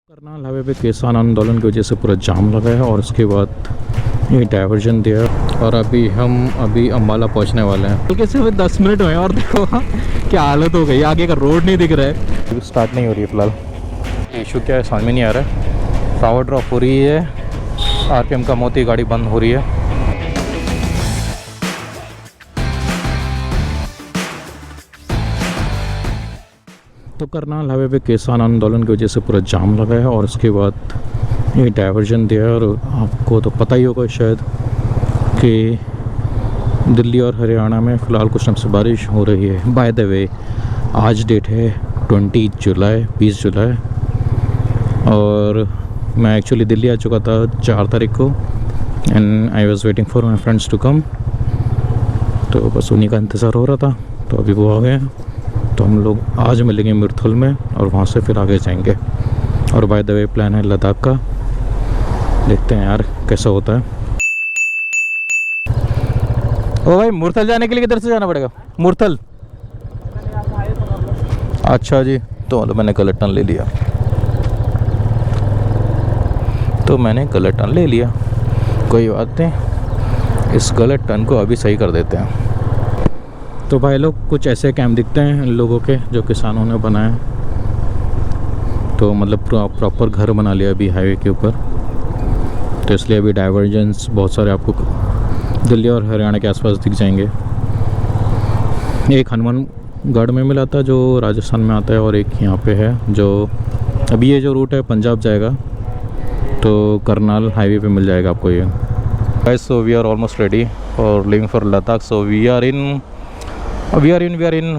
Karnal highway पे किसान आंदोलन की वजह से पूरा जाम लगा है और उसके बाद ये डाइवर्जन दिया और अभी अम्बाला पहुंचने वाले हैं। बल्कि सिर्फ 10 मिनट हुए हैं और देखो क्या हालत हो गई। आगे का रोड नहीं दिख रहा है, स्टार्ट नहीं हो रही है फिलहाल। इशू क्या है समझ में नहीं आ रहा है। पावर ड्रॉप हो रही है, आरपीएम कम होती, गाड़ी बंद हो रही है। तो करनाल हाईवे पे किसान आंदोलन की वजह से पूरा जाम लगा है और उसके बाद ये डाइवर्जन दिया है। और आपको तो पता ही होगा शायद कि दिल्ली और हरियाणा में फ़िलहाल कुछ टाइम से बारिश हो रही है। बाय द वे आज डेट है 20 जुलाई और मैं एक्चुअली दिल्ली आ चुका था 4 तारीख को and I was waiting for my friends to come. तो बस उन्हीं का इंतज़ार हो रहा था, तो अभी वो आ गए हैं। तो हम लोग आज मिलेंगे मुरथल में और वहाँ से फिर आगे जाएंगे। और बाय द वे प्लान है लद्दाख का, देखते हैं यार कैसा होता है। ओ भाई, मुरथल जाने के लिए किधर से जाना पड़ेगा? मुरथल, अच्छा जी। तो मतलब मैंने गलत टर्न ले लिया, कोई बात नहीं, इस गलत टर्न को अभी सही कर देते हैं। तो भाई लोग कुछ ऐसे कैंप दिखते हैं इन लोगों के जो किसानों ने बनाए। तो मतलब प्रॉपर घर बना लिया अभी हाईवे के ऊपर, तो इसलिए अभी डाइवर्जेंस बहुत सारे आपको दिल्ली और हरियाणा के आसपास दिख जाएंगे। एक हनुमानगढ़ में मिला था जो राजस्थान में आता है, और एक यहाँ पे है जो अभी ये जो रूट है पंजाब जाएगा, तो करनाल हाईवे पे मिल जाएगा आपको ये। Guys, so we are almost ready और leaving for Ladakh. So we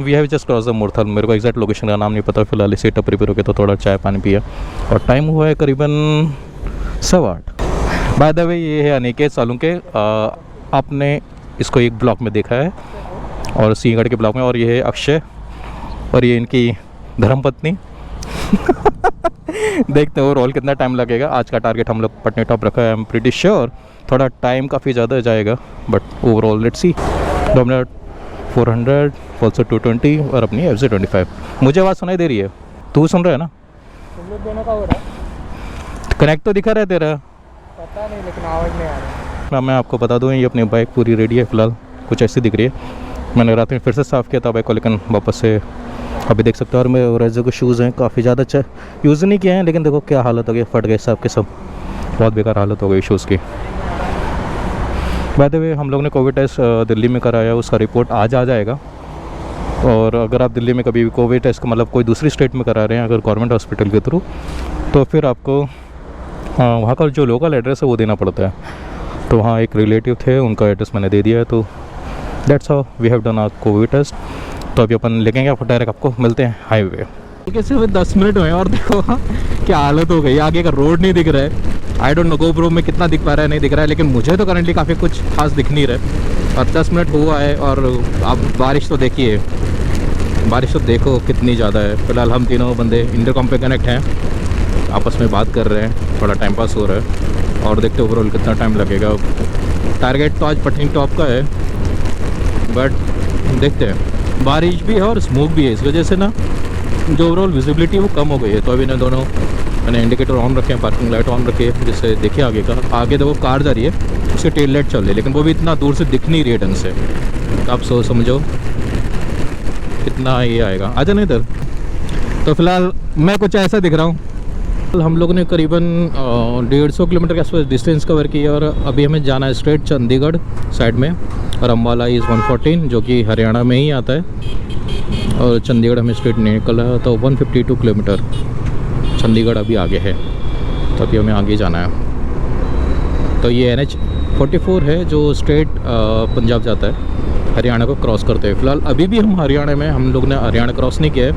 have just cross the Murthal. मेरे को एग्जैक्ट लोकेशन का नाम नहीं पता फिलहाल। इसी टपरी पर रुके तो थोड़ा चाय पानी पिया और टाइम हुआ है करीबन 8:15। बाय द वे ये है अनिकेत सालुंके, आपने इसको एक ब्लॉग में देखा है और सिंहगढ़ के ब्लॉग में। और ये है अक्षय और ये इनकी धर्मपत्नी। देखते हैं ओवरऑल कितना टाइम लगेगा। आज का टारगेट हम लोग पटनी टॉप रखा है। आई एम प्रीटी श्योर थोड़ा टाइम काफ़ी ज़्यादा जाएगा, but overall let's see. 2 minute 400 also 220 और अपनी FC25। मुझे आवाज़ सुनाई दे रही है? तू सुन रहा है ना? तुम लोग दोनों का हो रहा है? कनेक्ट तो दिखा रहा है तेरा? पता नहीं, लेकिन आवाज़ नहीं आ रही। मैं आपको बता दूँ, ये अपनी बाइक पूरी रेडी है फिलहाल, कुछ ऐसी दिख रही है। मैंने रात में फिर से साफ़ किया था बाइक को, लेकिन वापस से अभी देख सकते हो। और मेरे रेजो के शूज़ हैं, काफ़ी ज़्यादा अच्छा यूज़ नहीं किए हैं, लेकिन देखो क्या हालत हो गई, फट गए सब के सब, बहुत बेकार हालत हो गई शूज़ की। बाय द वे हम लोग ने कोविड टेस्ट दिल्ली में कराया, उसका रिपोर्ट आज आ जाएगा। और अगर आप दिल्ली में कभी भी कोविड टेस्ट मतलब कोई दूसरी स्टेट में करा रहे हैं अगर गवर्नमेंट हॉस्पिटल के थ्रू, तो फिर आपको वहाँ का जो लोकल एड्रेस है वो देना पड़ता है। तो वहाँ एक रिलेटिव थे, उनका एड्रेस मैंने दे दिया है। तो that's how we have done our COVID test. तो अभी अपन लेंगे आप डायरेक्ट, आपको मिलते हैं हाईवे। ठीक, सिर्फ 10 मिनट हुए हैं और देखो क्या हालत हो गई। आगे का रोड नहीं दिख रहा है। आई डोंट नो GoPro में कितना दिख पा रहा है, नहीं दिख रहा है, लेकिन मुझे तो करंटली काफ़ी कुछ खास दिख नहीं रहा है। और 10 मिनट हुआ है और अब बारिश तो देखिए, बारिश तो देखो कितनी ज़्यादा है। फिलहाल हम तीनों बंदे इंटरकॉम पे कनेक्ट हैं, आपस में बात कर रहे हैं, थोड़ा टाइम पास हो रहा है। और देखते ओवरऑल कितना टाइम लगेगा। टारगेट तो आज पटनी टॉप का है, बट देखते हैं। बारिश भी है और स्मोक भी है, इस वजह से ना जो ओवरऑल विजिबिलिटी है वो कम हो गई है। तो अभी दोनों मैंने इंडिकेटर ऑन रखे हैं, पार्किंग लाइट ऑन रखी है, जिससे देखिए आगे का। आगे देखो कार जा रही है, उसकी टेल लाइट चल रही है, लेकिन वो भी इतना दूर से दिख नहीं रही है ढंग से। तो आप समझो कितना ये आएगा। आ जाना इधर। तो फिलहाल मैं कुछ ऐसा दिख रहा हूँ। हम लोगों ने करीबन 150 किलोमीटर के आसपास डिस्टेंस कवर किया और अभी हमें जाना है स्ट्रेट चंडीगढ़ साइड में। और अम्बाला इज़ 114 जो कि हरियाणा में ही आता है। और चंडीगढ़ हमें स्ट्रेट नहीं निकला है, तो 152 किलोमीटर चंडीगढ़ अभी आगे है। तो अभी हमें आगे जाना है। तो ये NH44 है जो स्ट्रेट पंजाब जाता है, हरियाणा को क्रॉस करते हैं। फ़िलहाल अभी भी हम हरियाणा में, हम लोग ने हरियाणा क्रॉस नहीं किया है।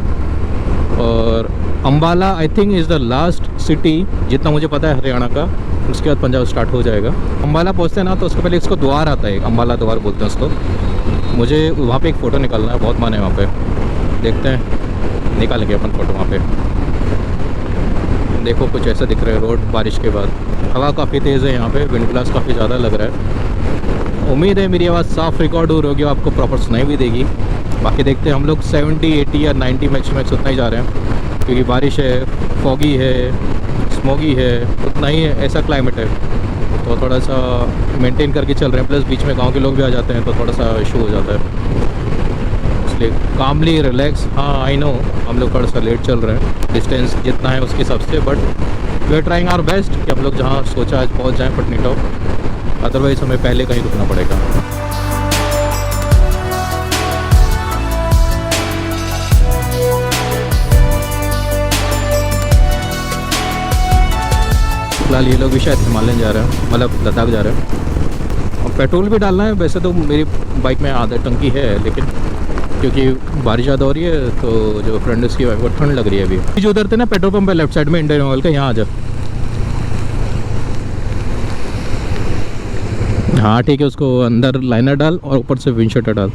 और Ambala I think is the last city जितना मुझे पता है हरियाणा का। उसके बाद पंजाब स्टार्ट हो जाएगा। अम्बाला पहुँचते हैं ना, तो उसके पहले इसको द्वार आता है, अम्बाला द्वार बोलते हैं उसको। मुझे वहाँ पे एक फ़ोटो निकालना है, बहुत मन है वहाँ पे। देखते हैं, निकालेंगे अपन फ़ोटो वहाँ पे। देखो कुछ ऐसा दिख रहा है रोड बारिश के बाद। हवा काफ़ी तेज़ है यहाँ पे, विंड ब्लास्ट काफ़ी ज़्यादा लग रहा है। उम्मीद है मेरी आवाज़ साफ़ रिकॉर्ड हो रही होगी, आपको प्रॉपर सुनाई भी देगी। बाकी देखते हैं, हम लोग 70, 80 या 90 मैक्स उतना ही जा रहे हैं, क्योंकि बारिश है, फॉगी है, स्मोगी है, उतना ही ऐसा क्लाइमेट है, तो थोड़ा सा मेंटेन करके चल रहे हैं। प्लस बीच में गांव के लोग भी आ जाते हैं तो थोड़ा सा इशू हो जाता है, इसलिए कामली रिलैक्स। हाँ आई नो हम लोग थोड़ा सा लेट चल रहे हैं डिस्टेंस जितना है उसके हिसाब से, but we are trying our best कि हम लोग जहाँ सोचा आज पहुँच जाएँ पटनी टॉप, अदरवाइज़ हमें पहले कहीं रुकना पड़ेगा। फिलहाल ये लोग भी शायद हिमालयन जा रहे हैं, मतलब लद्दाख जा रहे हैं। और पेट्रोल भी डालना है, वैसे तो मेरी बाइक में आधा टंकी है, लेकिन क्योंकि बारिश ज़्यादा हो रही है तो जो फ्रेंड उसकी बाइक पर ठंड लग रही है अभी। जो उधर थे ना पेट्रोल पंप है लेफ्ट साइड में इंडियन ऑयल का, यहाँ आ जा। हाँ ठीक है, उसको अंदर लाइनर डाल और ऊपर से विंडशीटर डाल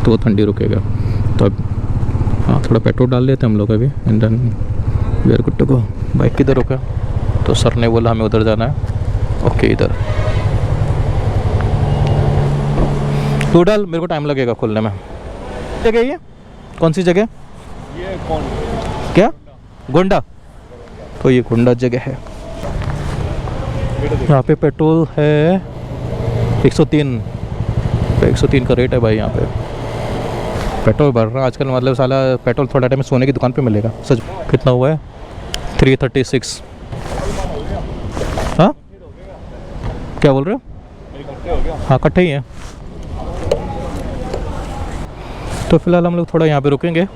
तो वो ठंडी रुकेगा। तो अब हाँ थोड़ा पेट्रोल डाल लेते हैं हम लोग अभी, and then we are good to go. Bike किधर रुका? तो सर ने बोला हमें उधर जाना है। ओके इधर तू डाल, मेरे को टाइम लगेगा खोलने में। जगह ये कौन सी जगह? ये कौन क्या? गोंडा। तो ये गोंडा जगह है। यहाँ पे पेट्रोल है 103 103 का रेट है भाई। यहाँ पे पेट्रोल बढ़ रहा है आजकल, मतलब साला पेट्रोल थोड़ा टाइम में सोने की दुकान पे मिलेगा। सच कितना हुआ है? 336। हाँ क्या बोल रहे हो? हाँ इकट्ठे ही हैं। तो फिलहाल हम लोग थोड़ा यहाँ पे रुकेंगे,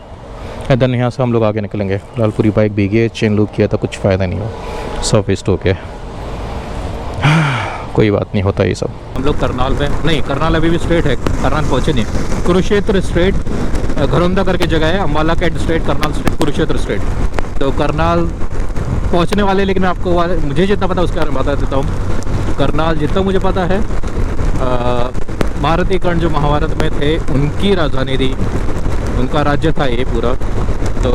देन यहाँ से हम लोग आगे निकलेंगे। फिलहाल पूरी बाइक भीगी है, चेन लूप किया था, कुछ फ़ायदा नहीं हुआ, सब वेस्ट हो गया। कोई बात नहीं, होता ये सब। हम लोग करनाल में नहीं, करनाल अभी भी स्ट्रेट है, करनाल पहुँचे नहीं। कुरुक्षेत्र स्ट्रेट घरौंदा करके जगह है, Ambala cantt straight, Karnal straight, Kurukshetra straight. तो करनाल पहुंचने वाले, लेकिन मैं आपको मुझे जितना पता उसके बारे में बता देता हूँ। करनाल जितना मुझे पता है, भारतीय कर्ण जो महाभारत में थे उनकी राजधानी थी, उनका राज्य था ये पूरा, तो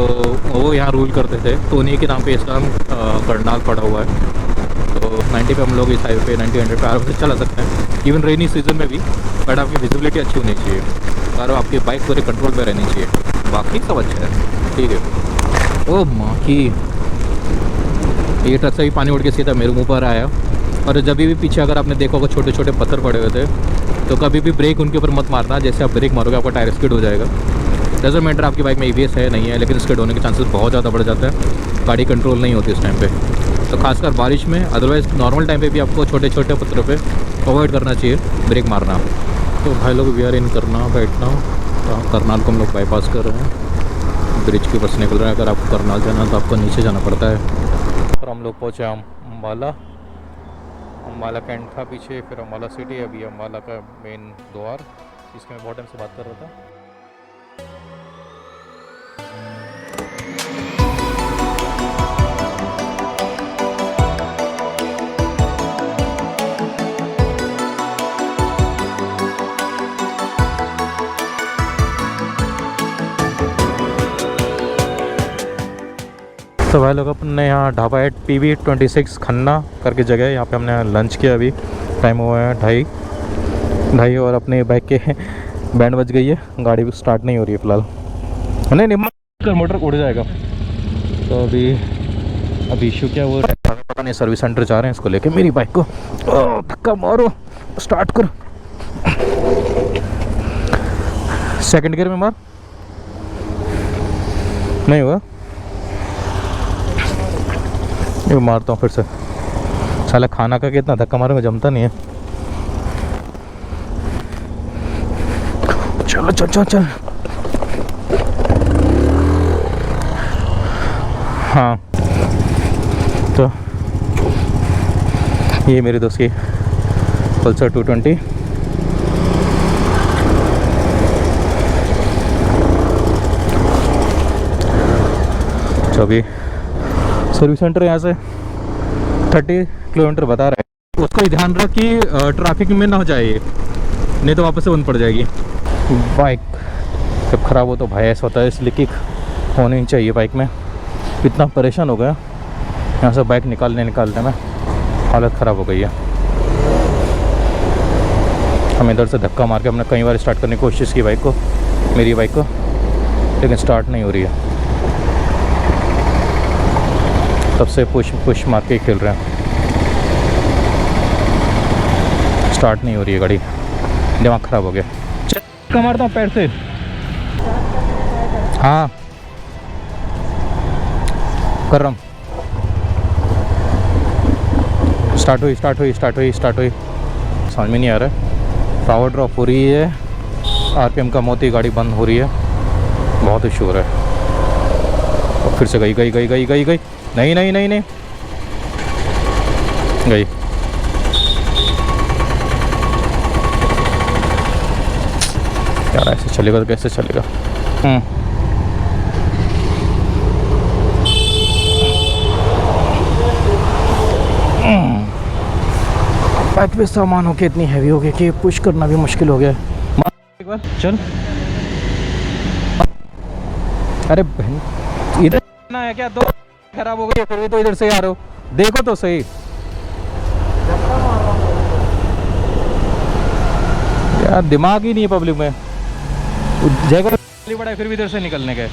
वो यहाँ रूल करते थे, तो उन्हीं के नाम पे इसका करनाल पड़ा हुआ है। तो 90 पे हम लोग इस हाईवे पे 90-100 पे आराम से चला सकते हैं, इवन रेनी सीजन में भी, बट आपकी विजिबिलिटी अच्छी होनी चाहिए और आपकी बाइक पूरे कंट्रोल में रहनी चाहिए, बाकी सब अच्छा है। ठीक है। ओ माँ की, ये ट्रक से भी पानी उड़ के सीधा मेरे मुंह पर आया। और जब भी पीछे अगर आपने देखा होगा छोटे छोटे पत्थर पड़े हुए थे, तो कभी भी ब्रेक उनके ऊपर मत मारना। जैसे आप ब्रेक मारोगे आपका टायर स्किड हो जाएगा। डजंट मैटर आपकी बाइक में ABS है नहीं है, लेकिन स्किड होने के चांसेस बहुत ज़्यादा बढ़ जाता है, गाड़ी कंट्रोल नहीं होती इस टाइम पे, तो खासकर बारिश में। अदरवाइज़ नॉर्मल टाइम पे भी आपको छोटे छोटे पत्थरों पे अवॉइड करना चाहिए ब्रेक मारना। तो भाई लोग वी आर इन करना बैठना, करनाल को हम लोग बाईपास कर रहे हैं, ब्रिज के ऊपर से निकल रहे हैं। अगर आपको करनाल जाना है तो आपको नीचे जाना पड़ता है। और हम लोग पहुँचे अम्बाला, अम्बाला कैंट था पीछे, फिर अम्बाला सिटी, अभी अम्बाला का मेन द्वार, जिसके मैं बहुत टाइम से बात कर रहा था। तो भाई लोग अपने यहाँ ढाबा है PB26 खन्ना करके जगह है, यहाँ पे हमने लंच किया। अभी टाइम हुआ है 2:30 और अपने बाइक के बैंड बज गई है, गाड़ी भी स्टार्ट नहीं हो रही है फ़िलहाल। नहीं मोटर उड़ जाएगा। तो अभी इशू क्या वो पता नहीं, सर्विस सेंटर जा रहे हैं इसको लेके मेरी बाइक को। धक्का मारो, स्टार्ट कर, सेकंड गियर में मार, नहीं हुआ, ये मारता हूँ फिर से। साला खाना का कितना धक्का मारूंगा, जमता नहीं है। चलो चल चल चल। हाँ तो ये मेरे दोस्त की पल्सर 220। तो अभी सर्विस सेंटर यहाँ से 30 किलोमीटर बता रहा है। उसका ही ध्यान रख कि ट्रैफिक में ना हो जाए ये, नहीं तो वापस से बंद पड़ जाएगी। बाइक जब ख़राब हो तो भाई ऐसा होता है, इसलिए किक होनी ही चाहिए बाइक में। इतना परेशान हो गया यहाँ से बाइक निकालने में, हालत ख़राब हो गई है। हम इधर से धक्का मार के हमने कई बार स्टार्ट करने की कोशिश की बाइक को, मेरी बाइक को, लेकिन स्टार्ट नहीं हो रही है। तब से पुश मार के ही खेल रहे हैं। स्टार्ट नहीं हो रही है गाड़ी, दिमाग ख़राब हो गया। चल मारता हूँ पैर से। हाँ कर रहा हूँ। स्टार्ट हुई समझ में नहीं आ रहा है। पावर ड्रॉप हो रही है, आरपीएम कम होती, गाड़ी बंद हो रही है, बहुत इशू हो रहा है। और फिर से गई नहीं गई। यार ऐसे चलेगा तो कैसे चलेगा। बैक पे सामान हो के इतनी हैवी हो गया कि पुश करना भी मुश्किल हो गया है। एक बार चल। अरे बहन इधर ना है क्या? दो खराब हो गई है, फिर भी तो इधर से आ रहे हो, देखो तो सही। यार दिमाग ही नहीं है पब्लिक में। जगह बड़ा है फिर भी इधर से निकलने के।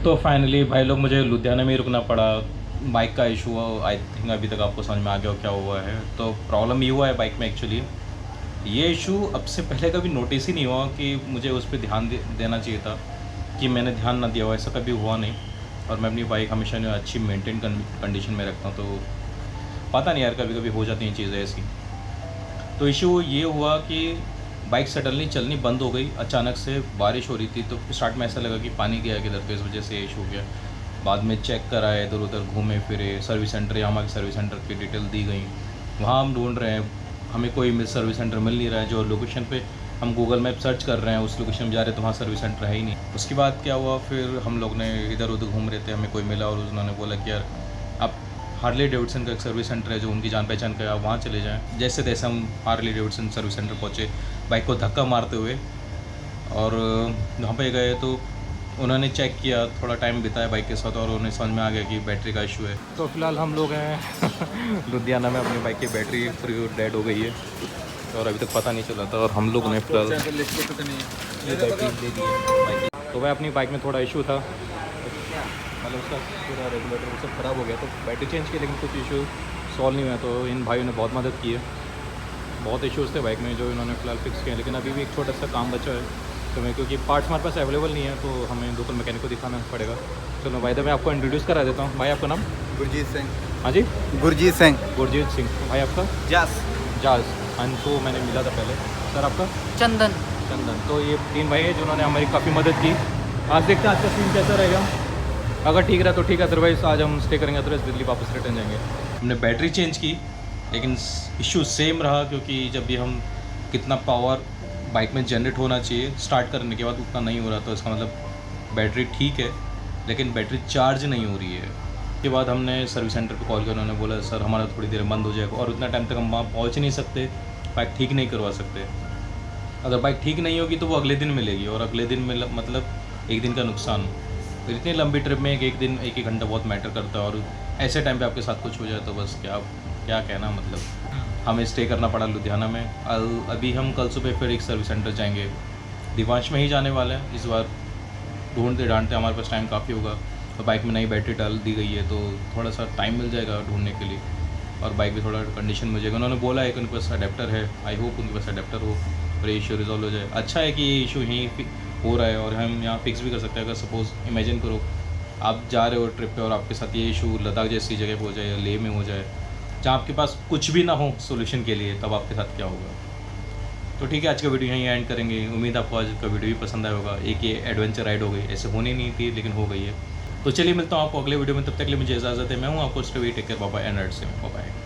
तो फाइनली भाई लोग मुझे लुधियाना में ही रुकना पड़ा। बाइक का इशू आई थिंक अभी तक आपको समझ में आ गया हो क्या हुआ है। तो प्रॉब्लम ये हुआ है बाइक में एक्चुअली, ये इशू अब से पहले कभी नोटिस ही नहीं हुआ कि मुझे उस पर ध्यान देना चाहिए था, कि मैंने ध्यान ना दिया हो, ऐसा कभी हुआ नहीं। और मैं अपनी बाइक हमेशा जो अच्छी मेंटेन कंडीशन में रखता हूँ, तो पता नहीं यार कभी कभी हो जाती हैं चीज़ें ऐसी। तो इशू ये हुआ कि बाइक सडनली चलनी बंद हो गई अचानक से। बारिश हो रही थी तो स्टार्ट में ऐसा लगा कि पानी गया किधर, तो इस वजह से इशू हो गया। बाद में चेक कराए, इधर उधर घूमे फिरे, सर्विस सेंटर, यामाहा के सर्विस सेंटर की डिटेल दी गई, वहाँ हम ढूंढ रहे हैं, हमें कोई सर्विस सेंटर मिल नहीं रहा है। जो लोकेशन पे हम गूगल मैप सर्च कर रहे हैं उस लोकेशन में जा रहे हैं तो वहाँ सर्विस सेंटर है ही नहीं। उसके बाद क्या हुआ, फिर हम लोग ने इधर उधर घूम रहे थे, हमें कोई मिला और उन्होंने बोला कि यार आप हार्ले डेविडसन का एक सर्विस सेंटर है जो उनकी जान पहचान का, आप वहाँ चले जाएँ। जैसे तैसे हम हार्ले डेविडसन सर्विस सेंटर पहुँचे, बाइक को धक्का मारते हुए, और वहाँ पे गए तो उन्होंने चेक किया, थोड़ा टाइम बिताया बाइक के साथ और उन्हें समझ में आ गया कि बैटरी का इशू है। तो फिलहाल हम लोग हैं लुधियाना में, अपनी बाइक की बैटरी फ्री डेड हो गई है और अभी तक पता नहीं चला था। और हम लोग ने फिलहाल बैटरी दे दी है। तो वह अपनी बाइक में थोड़ा इशू था, मतलब उसका पूरा रेगुलेटर सब ख़राब हो गया, तो बैटरी चेंज की, लेकिन कुछ इशू सॉल्व नहीं हुआ। तो इन भाइयों ने बहुत मदद की है, बहुत इश्यूज़ थे बाइक में जो इन्होंने फ़िलहाल फिक्स किए, लेकिन अभी भी एक छोटा सा काम बचा है। तो मैं, क्योंकि पार्ट्स हमारे पास अवेलेबल नहीं है तो हमें लोकल मैकेनिक को दिखाना पड़ेगा। चलो भाई, तो मैं आपको इंट्रोड्यूस करा देता हूँ। भाई आपका नाम? गुरजीत सिंह। हाँ जी, गुरजीत सिंह। भाई आपका? जाज। हाँ, तो मैंने मिला था पहले। सर आपका? चंदन। तो ये 3 भाई हैं जिन्होंने हमारी काफ़ी मदद की। आज देखते हैं आज का सीन कैसा रहेगा। अगर ठीक रहा तो ठीक है, अदरवाइज़ आज हम स्टे करेंगे, अदरवाइज़ दिल्ली वापस रिटर्न जाएंगे। हमने बैटरी चेंज की लेकिन इशू सेम रहा, क्योंकि जब भी हम कितना पावर बाइक में जनरेट होना चाहिए स्टार्ट करने के बाद उतना नहीं हो रहा, तो इसका मतलब बैटरी ठीक है लेकिन बैटरी चार्ज नहीं हो रही है। उसके बाद हमने सर्विस सेंटर पे कॉल किया, उन्होंने बोला सर हमारा थोड़ी देर बंद हो जाएगा, और उतना टाइम तक हम वहाँ पहुँच नहीं सकते, बाइक ठीक नहीं करवा सकते। अगर बाइक ठीक नहीं होगी तो वो अगले दिन मिलेगी, और अगले दिन में मतलब एक दिन का नुकसान। तो इतनी लंबी ट्रिप में एक दिन 1-1 घंटा बहुत मैटर करता है, और ऐसे टाइम पे आपके साथ कुछ हो जाए तो बस क्या कहना, मतलब हमें स्टे करना पड़ा लुधियाना में। अभी हम कल सुबह फिर एक सर्विस सेंटर जाएंगे, दिवांश में ही जाने वाले हैं। इस बार ढूंढते हमारे पास टाइम काफ़ी होगा, तो बाइक में नई बैटरी डाल दी गई है तो थोड़ा सा टाइम मिल जाएगा ढूंढने के लिए, और बाइक भी थोड़ा कंडीशन में हो जाएगा। उन्होंने बोला है कि उनके पास अडेप्टर है, आई होप उनके पास अडेप्टर हो और ये इशू रिजॉल्व हो जाए। अच्छा है कि ये इशू यहीं हो रहा है और हम यहाँ फिक्स भी कर सकते हैं। अगर सपोज़ इमेजिन करो आप जा रहे हो ट्रिप पे और आपके साथ ये इशू लद्दाख जैसी जगह पे हो जाए या लेह में हो जाए, जहाँ आपके पास कुछ भी ना हो सोल्यूशन के लिए, तब आपके साथ क्या होगा। तो ठीक है, आज का वीडियो यहीं एंड करेंगे। उम्मीद आपको आज का वीडियो भी पसंद आया होगा। एक ये एडवेंचर राइड हो गई, ऐसे होनी नहीं थी लेकिन हो गई है। तो चलिए मिलता हूँ आपको अगले वीडियो में, तब तक के लिए मुझे इजाज़त है। मैं हूँ आपको स्टवी, take care, bye bye, and say bye bye.